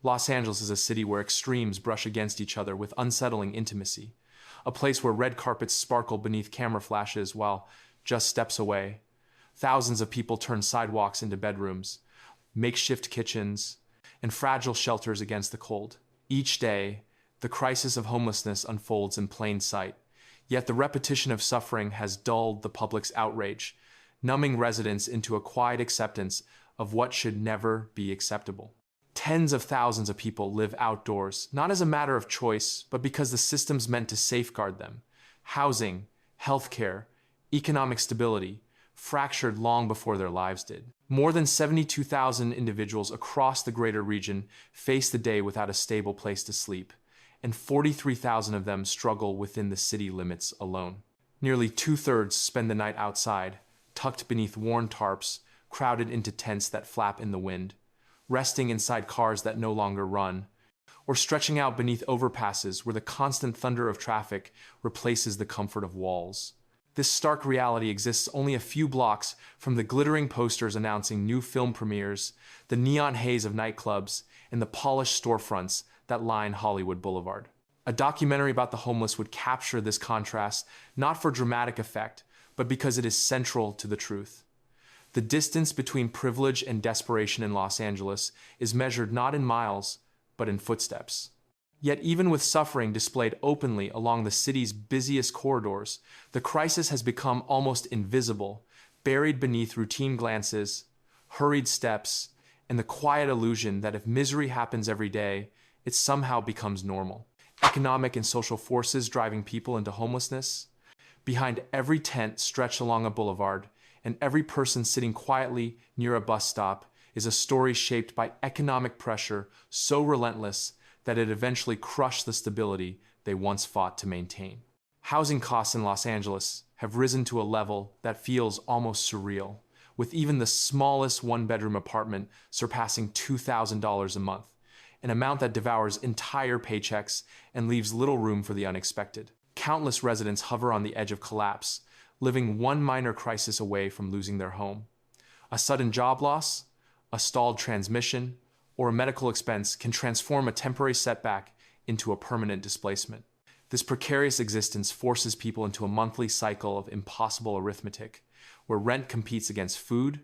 Los Angeles is a city where extremes brush against each other with unsettling intimacy, a place where red carpets sparkle beneath camera flashes while, just steps away, thousands of people turn sidewalks into bedrooms, makeshift kitchens, and fragile shelters against the cold. Each day, the crisis of homelessness unfolds in plain sight, yet the repetition of suffering has dulled the public's outrage, numbing residents into a quiet acceptance of what should never be acceptable. Tens of thousands of people live outdoors, not as a matter of choice, but because the system's meant to safeguard them. Housing, healthcare, economic stability, fractured long before their lives did. More than 72,000 individuals across the greater region face the day without a stable place to sleep, and 43,000 of them struggle within the city limits alone. Nearly two-thirds spend the night outside, tucked beneath worn tarps, crowded into tents that flap in the wind, resting inside cars that no longer run, or stretching out beneath overpasses where the constant thunder of traffic replaces the comfort of walls. This stark reality exists only a few blocks from the glittering posters announcing new film premieres, the neon haze of nightclubs, and the polished storefronts that line Hollywood Boulevard. A documentary about the homeless would capture this contrast, not for dramatic effect, but because it is central to the truth. The distance between privilege and desperation in Los Angeles is measured not in miles, but in footsteps. Yet even with suffering displayed openly along the city's busiest corridors, the crisis has become almost invisible, buried beneath routine glances, hurried steps, and the quiet illusion that if misery happens every day, it somehow becomes normal. Economic and social forces driving people into homelessness. Behind every tent stretched along a boulevard, and every person sitting quietly near a bus stop, is a story shaped by economic pressure so relentless that it eventually crushed the stability they once fought to maintain. Housing costs in Los Angeles have risen to a level that feels almost surreal, with even the smallest one-bedroom apartment surpassing $2,000 a month, an amount that devours entire paychecks and leaves little room for the unexpected. Countless residents hover on the edge of collapse, living one minor crisis away from losing their home. A sudden job loss, a stalled transmission, or a medical expense can transform a temporary setback into a permanent displacement. This precarious existence forces people into a monthly cycle of impossible arithmetic, where rent competes against food,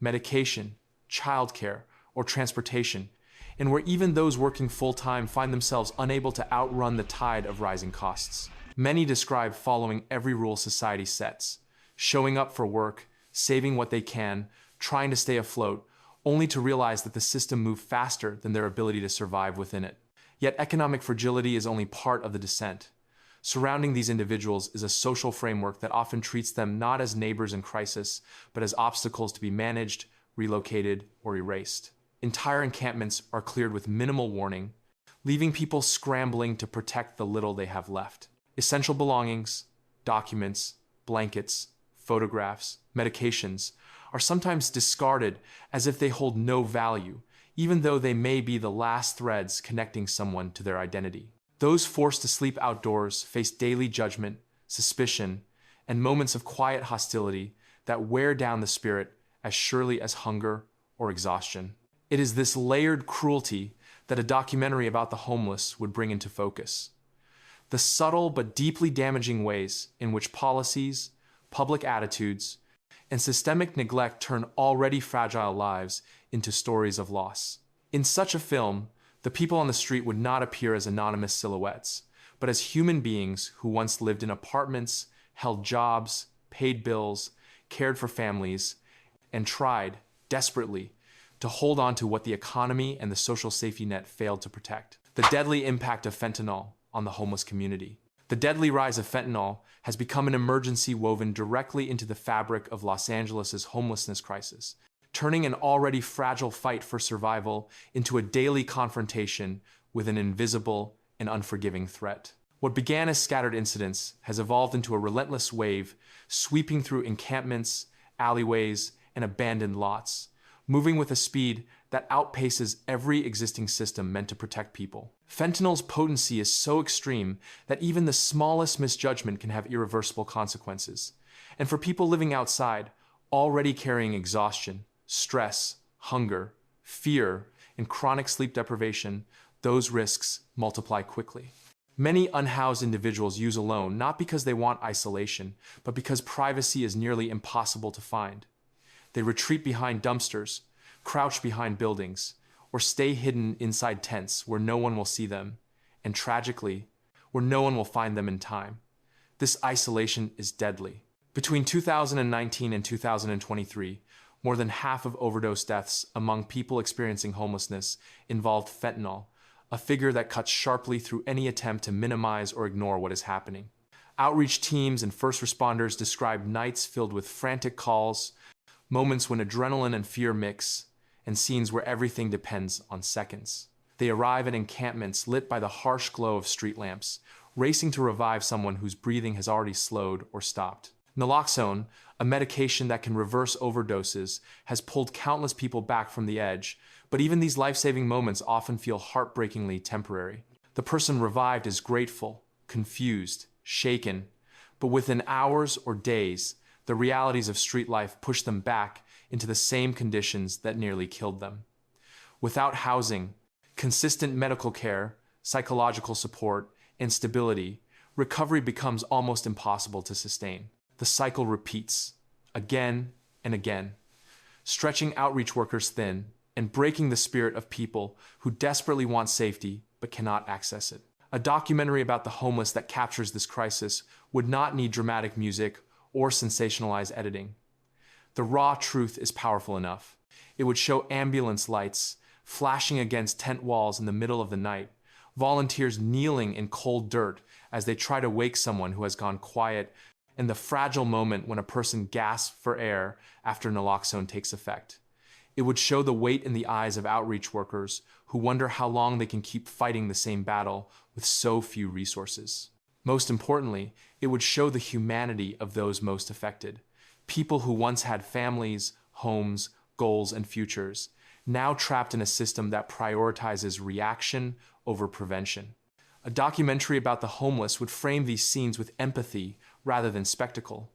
medication, childcare, or transportation, and where even those working full-time find themselves unable to outrun the tide of rising costs. Many describe following every rule society sets, showing up for work, saving what they can, trying to stay afloat, only to realize that the system moved faster than their ability to survive within it. Yet economic fragility is only part of the descent. Surrounding these individuals is a social framework that often treats them not as neighbors in crisis, but as obstacles to be managed, relocated, or erased. Entire encampments are cleared with minimal warning, leaving people scrambling to protect the little they have left. Essential belongings, documents, blankets, photographs, medications are sometimes discarded as if they hold no value, even though they may be the last threads connecting someone to their identity. Those forced to sleep outdoors face daily judgment, suspicion, and moments of quiet hostility that wear down the spirit as surely as hunger or exhaustion. It is this layered cruelty that a documentary about the homeless would bring into focus. The subtle but deeply damaging ways in which policies, public attitudes, and systemic neglect turn already fragile lives into stories of loss. In such a film, the people on the street would not appear as anonymous silhouettes, but as human beings who once lived in apartments, held jobs, paid bills, cared for families, and tried, desperately, to hold on to what the economy and the social safety net failed to protect. The deadly impact of fentanyl on the homeless community. The deadly rise of fentanyl has become an emergency woven directly into the fabric of Los Angeles' homelessness crisis, turning an already fragile fight for survival into a daily confrontation with an invisible and unforgiving threat. What began as scattered incidents has evolved into a relentless wave, sweeping through encampments, alleyways, and abandoned lots, moving with a speed that outpaces every existing system meant to protect people. Fentanyl's potency is so extreme that even the smallest misjudgment can have irreversible consequences. And for people living outside, already carrying exhaustion, stress, hunger, fear, and chronic sleep deprivation, those risks multiply quickly. Many unhoused individuals use alone not because they want isolation, but because privacy is nearly impossible to find. They retreat behind dumpsters, crouch behind buildings, or stay hidden inside tents where no one will see them, and tragically, where no one will find them in time. This isolation is deadly. Between 2019 and 2023, more than half of overdose deaths among people experiencing homelessness involved fentanyl, a figure that cuts sharply through any attempt to minimize or ignore what is happening. Outreach teams and first responders describe nights filled with frantic calls, moments when adrenaline and fear mix, and scenes where everything depends on seconds. They arrive at encampments lit by the harsh glow of street lamps, racing to revive someone whose breathing has already slowed or stopped. Naloxone, a medication that can reverse overdoses, has pulled countless people back from the edge, but even these life-saving moments often feel heartbreakingly temporary. The person revived is grateful, confused, shaken, but within hours or days, the realities of street life push them back into the same conditions that nearly killed them. Without housing, consistent medical care, psychological support, and stability, recovery becomes almost impossible to sustain. The cycle repeats, again and again, stretching outreach workers thin and breaking the spirit of people who desperately want safety but cannot access it. A documentary about the homeless that captures this crisis would not need dramatic music or sensationalized editing. The raw truth is powerful enough. It would show ambulance lights flashing against tent walls in the middle of the night, volunteers kneeling in cold dirt as they try to wake someone who has gone quiet, and the fragile moment when a person gasps for air after naloxone takes effect. It would show the weight in the eyes of outreach workers who wonder how long they can keep fighting the same battle with so few resources. Most importantly, it would show the humanity of those most affected. People who once had families, homes, goals, and futures, now trapped in a system that prioritizes reaction over prevention. A documentary about the homeless would frame these scenes with empathy rather than spectacle,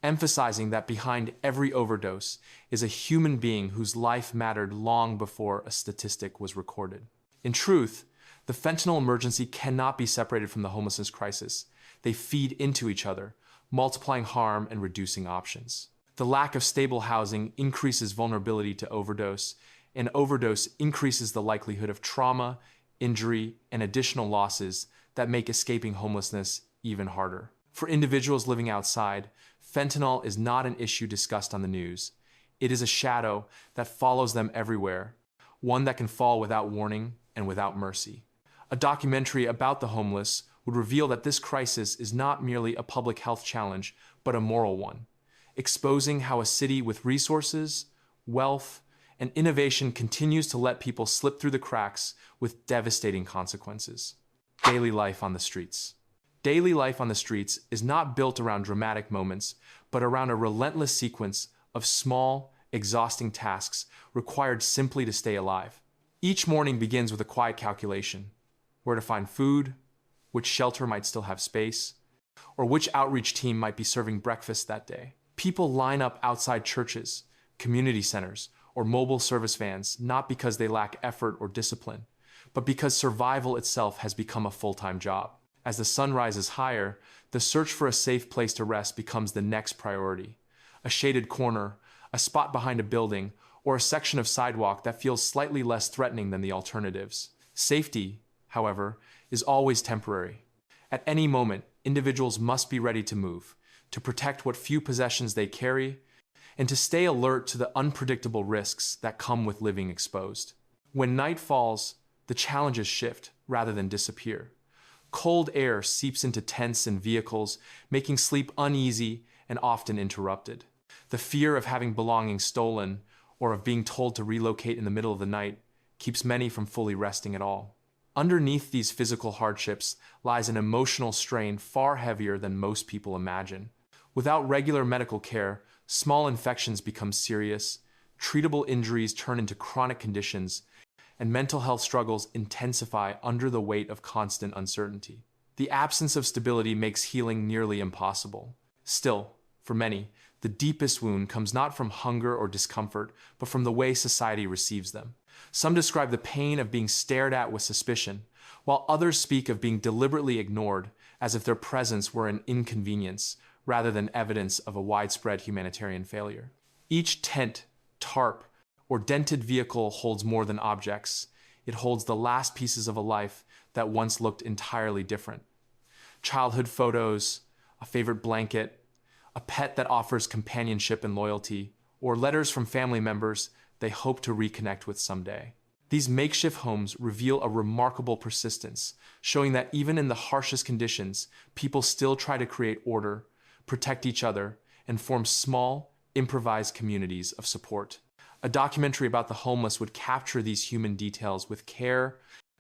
emphasizing that behind every overdose is a human being whose life mattered long before a statistic was recorded. In truth, the fentanyl emergency cannot be separated from the homelessness crisis. They feed into each other, multiplying harm and reducing options. The lack of stable housing increases vulnerability to overdose, and overdose increases the likelihood of trauma, injury, and additional losses that make escaping homelessness even harder. For individuals living outside, fentanyl is not an issue discussed on the news. It is a shadow that follows them everywhere, one that can fall without warning and without mercy. A documentary about the homeless would reveal that this crisis is not merely a public health challenge, but a moral one, exposing how a city with resources, wealth, and innovation continues to let people slip through the cracks with devastating consequences. Daily life on the streets. Daily life on the streets is not built around dramatic moments, but around a relentless sequence of small, exhausting tasks required simply to stay alive. Each morning begins with a quiet calculation: where to find food, which shelter might still have space, or which outreach team might be serving breakfast that day. People line up outside churches, community centers, or mobile service vans not because they lack effort or discipline, but because survival itself has become a full-time job. As the sun rises higher, the search for a safe place to rest becomes the next priority. A shaded corner, a spot behind a building, or a section of sidewalk that feels slightly less threatening than the alternatives. Safety, however, is always temporary. At any moment, individuals must be ready to move, to protect what few possessions they carry, and to stay alert to the unpredictable risks that come with living exposed. When night falls, the challenges shift rather than disappear. Cold air seeps into tents and vehicles, making sleep uneasy and often interrupted. The fear of having belongings stolen or of being told to relocate in the middle of the night keeps many from fully resting at all. Underneath these physical hardships lies an emotional strain far heavier than most people imagine. Without regular medical care, small infections become serious, treatable injuries turn into chronic conditions, and mental health struggles intensify under the weight of constant uncertainty. The absence of stability makes healing nearly impossible. Still, for many, the deepest wound comes not from hunger or discomfort, but from the way society receives them. Some describe the pain of being stared at with suspicion, while others speak of being deliberately ignored as if their presence were an inconvenience rather than evidence of a widespread humanitarian failure. Each tent, tarp, or dented vehicle holds more than objects. It holds the last pieces of a life that once looked entirely different. Childhood photos, a favorite blanket, a pet that offers companionship and loyalty, or letters from family members they hope to reconnect with someday. These makeshift homes reveal a remarkable persistence, showing that even in the harshest conditions, people still try to create order, protect each other, and form small, improvised communities of support. A documentary about the homeless would capture these human details with care,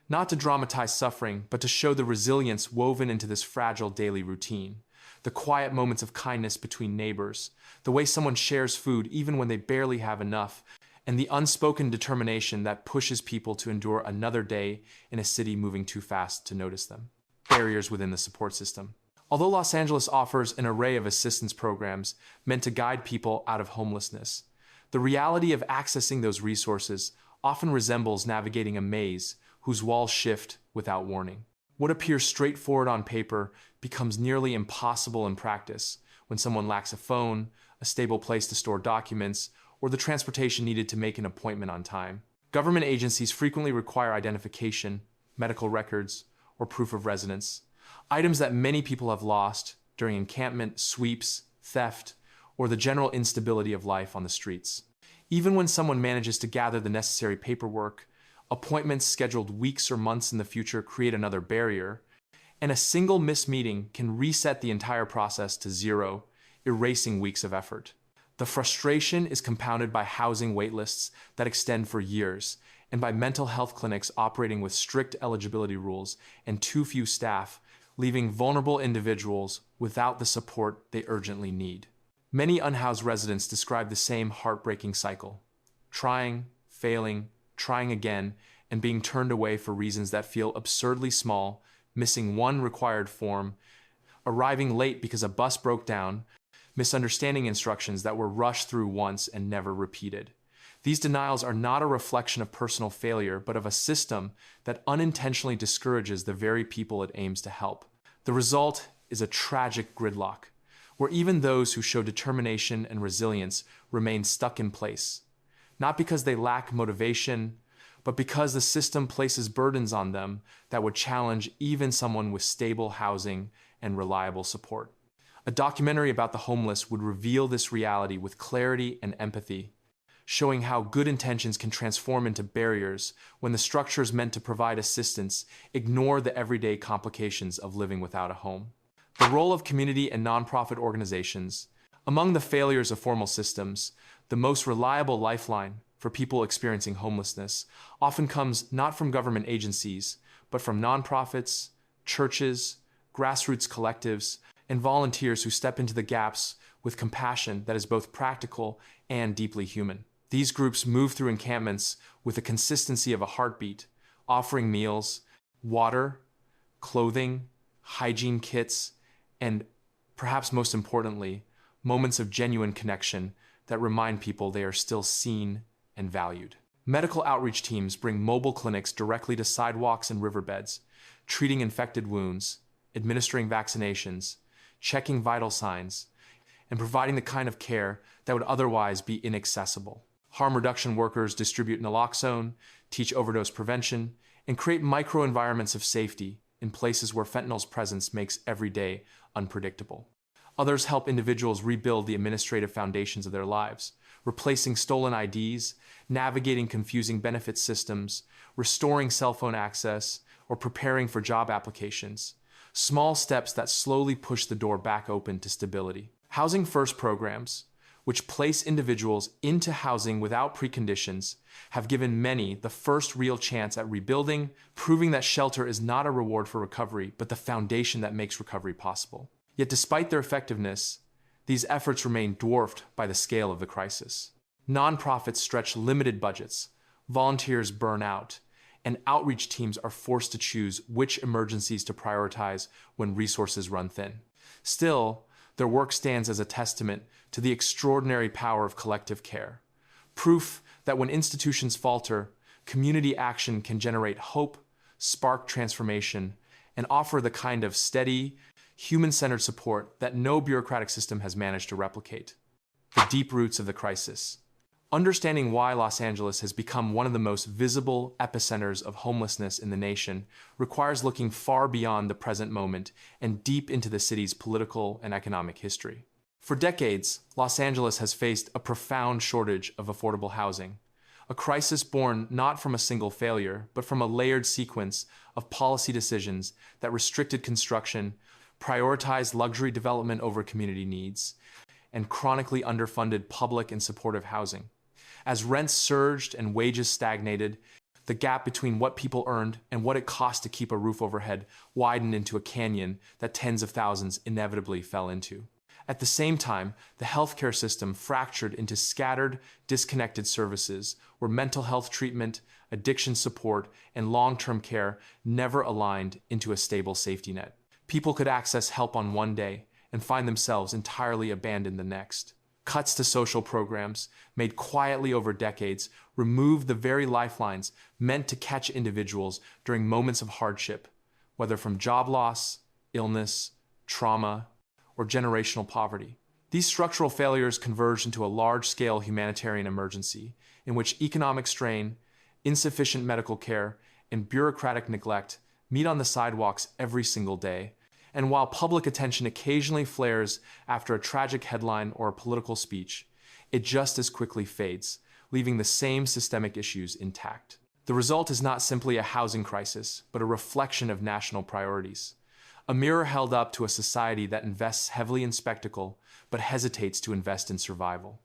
not to dramatize suffering, but to show the resilience woven into this fragile daily routine. The quiet moments of kindness between neighbors, the way someone shares food even when they barely have enough, and the unspoken determination that pushes people to endure another day in a city moving too fast to notice them. Barriers within the support system. Although Los Angeles offers an array of assistance programs meant to guide people out of homelessness, the reality of accessing those resources often resembles navigating a maze whose walls shift without warning. What appears straightforward on paper becomes nearly impossible in practice when someone lacks a phone, a stable place to store documents, or the transportation needed to make an appointment on time. Government agencies frequently require identification, medical records, or proof of residence, items that many people have lost during encampment, sweeps, theft, or the general instability of life on the streets. Even when someone manages to gather the necessary paperwork, appointments scheduled weeks or months in the future create another barrier, and a single missed meeting can reset the entire process to zero, erasing weeks of effort. The frustration is compounded by housing waitlists that extend for years, and by mental health clinics operating with strict eligibility rules and too few staff, leaving vulnerable individuals without the support they urgently need. Many unhoused residents describe the same heartbreaking cycle: trying, failing, trying again, and being turned away for reasons that feel absurdly small, missing one required form, arriving late because a bus broke down, misunderstanding instructions that were rushed through once and never repeated. These denials are not a reflection of personal failure, but of a system that unintentionally discourages the very people it aims to help. The result is a tragic gridlock, where even those who show determination and resilience remain stuck in place, not because they lack motivation, but because the system places burdens on them that would challenge even someone with stable housing and reliable support. A documentary about the homeless would reveal this reality with clarity and empathy, showing how good intentions can transform into barriers when the structures meant to provide assistance ignore the everyday complications of living without a home. The role of community and nonprofit organizations. Among the failures of formal systems, the most reliable lifeline for people experiencing homelessness often comes not from government agencies, but from nonprofits, churches, grassroots collectives, and volunteers who step into the gaps with compassion that is both practical and deeply human. These groups move through encampments with the consistency of a heartbeat, offering meals, water, clothing, hygiene kits, and, perhaps most importantly, moments of genuine connection that remind people they are still seen and valued. Medical outreach teams bring mobile clinics directly to sidewalks and riverbeds, treating infected wounds, administering vaccinations, checking vital signs, and providing the kind of care that would otherwise be inaccessible. Harm reduction workers distribute naloxone, teach overdose prevention, and create microenvironments of safety in places where fentanyl's presence makes every day unpredictable. Others help individuals rebuild the administrative foundations of their lives, replacing stolen IDs, navigating confusing benefit systems, restoring cell phone access, or preparing for job applications. Small steps that slowly push the door back open to stability. Housing First programs, which place individuals into housing without preconditions, have given many the first real chance at rebuilding, proving that shelter is not a reward for recovery, but the foundation that makes recovery possible. Yet despite their effectiveness, these efforts remain dwarfed by the scale of the crisis. Nonprofits stretch limited budgets, volunteers burn out, and outreach teams are forced to choose which emergencies to prioritize when resources run thin. Still, their work stands as a testament to the extraordinary power of collective care, proof that when institutions falter, community action can generate hope, spark transformation, and offer the kind of steady, human-centered support that no bureaucratic system has managed to replicate. The deep roots of the crisis. Understanding why Los Angeles has become one of the most visible epicenters of homelessness in the nation requires looking far beyond the present moment and deep into the city's political and economic history. For decades, Los Angeles has faced a profound shortage of affordable housing, a crisis born not from a single failure, but from a layered sequence of policy decisions that restricted construction, prioritized luxury development over community needs, and chronically underfunded public and supportive housing. As rents surged and wages stagnated, the gap between what people earned and what it cost to keep a roof overhead widened into a canyon that tens of thousands inevitably fell into. At the same time, the healthcare system fractured into scattered, disconnected services where mental health treatment, addiction support, and long-term care never aligned into a stable safety net. People could access help on one day and find themselves entirely abandoned the next. Cuts to social programs, made quietly over decades, removed the very lifelines meant to catch individuals during moments of hardship, whether from job loss, illness, trauma, or generational poverty. These structural failures converged into a large-scale humanitarian emergency in which economic strain, insufficient medical care, and bureaucratic neglect meet on the sidewalks every single day. And while public attention occasionally flares after a tragic headline or a political speech, it just as quickly fades, leaving the same systemic issues intact. The result is not simply a housing crisis, but a reflection of national priorities. A mirror held up to a society that invests heavily in spectacle, but hesitates to invest in survival.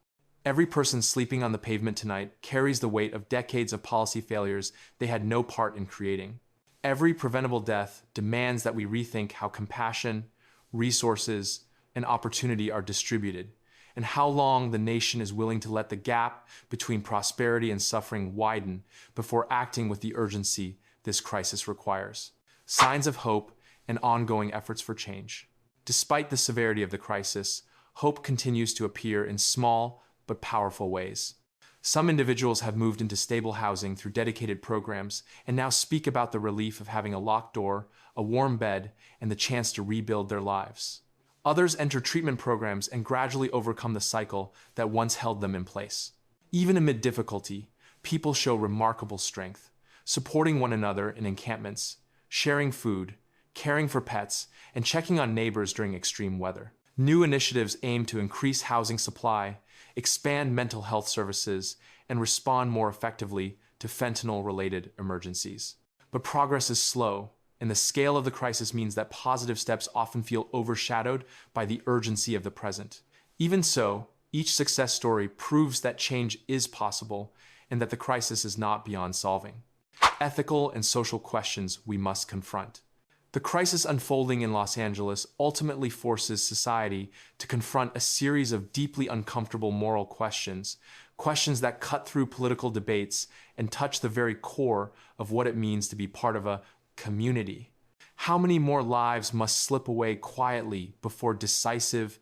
Every person sleeping on the pavement tonight carries the weight of decades of policy failures they had no part in creating. Every preventable death demands that we rethink how compassion, resources, and opportunity are distributed, and how long the nation is willing to let the gap between prosperity and suffering widen before acting with the urgency this crisis requires. Signs of hope and ongoing efforts for change. Despite the severity of the crisis, hope continues to appear in small but powerful ways. Some individuals have moved into stable housing through dedicated programs and now speak about the relief of having a locked door, a warm bed, and the chance to rebuild their lives. Others enter treatment programs and gradually overcome the cycle that once held them in place. Even amid difficulty, people show remarkable strength, supporting one another in encampments, sharing food, caring for pets, and checking on neighbors during extreme weather. New initiatives aim to increase housing supply, expand mental health services, and respond more effectively to fentanyl-related emergencies. But progress is slow, and the scale of the crisis means that positive steps often feel overshadowed by the urgency of the present. Even so, each success story proves that change is possible and that the crisis is not beyond solving. Ethical and social questions we must confront. The crisis unfolding in Los Angeles ultimately forces society to confront a series of deeply uncomfortable moral questions, questions that cut through political debates and touch the very core of what it means to be part of a community. How many more lives must slip away quietly before decisive,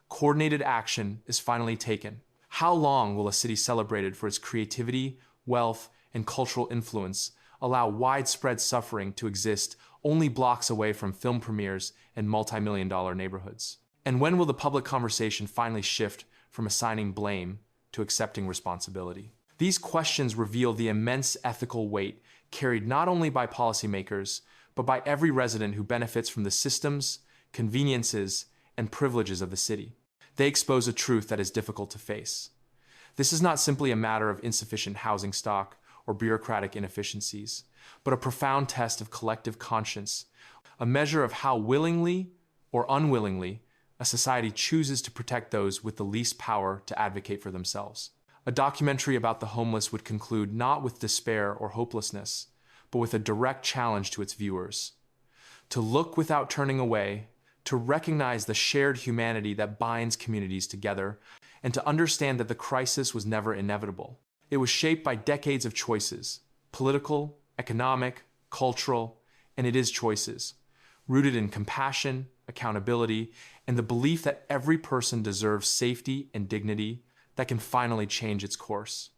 coordinated action is finally taken? How long will a city celebrated for its creativity, wealth, and cultural influence allow widespread suffering to exist only blocks away from film premieres and multi-million-dollar neighborhoods? And when will the public conversation finally shift from assigning blame to accepting responsibility? These questions reveal the immense ethical weight carried not only by policymakers, but by every resident who benefits from the systems, conveniences, and privileges of the city. They expose a truth that is difficult to face. This is not simply a matter of insufficient housing stock or bureaucratic inefficiencies, but a profound test of collective conscience, a measure of how willingly or unwillingly a society chooses to protect those with the least power to advocate for themselves. A documentary about the homeless would conclude not with despair or hopelessness, but with a direct challenge to its viewers. To look without turning away, to recognize the shared humanity that binds communities together, and to understand that the crisis was never inevitable. It was shaped by decades of choices, political, economic, cultural, and it is choices, rooted in compassion, accountability, and the belief that every person deserves safety and dignity that can finally change its course.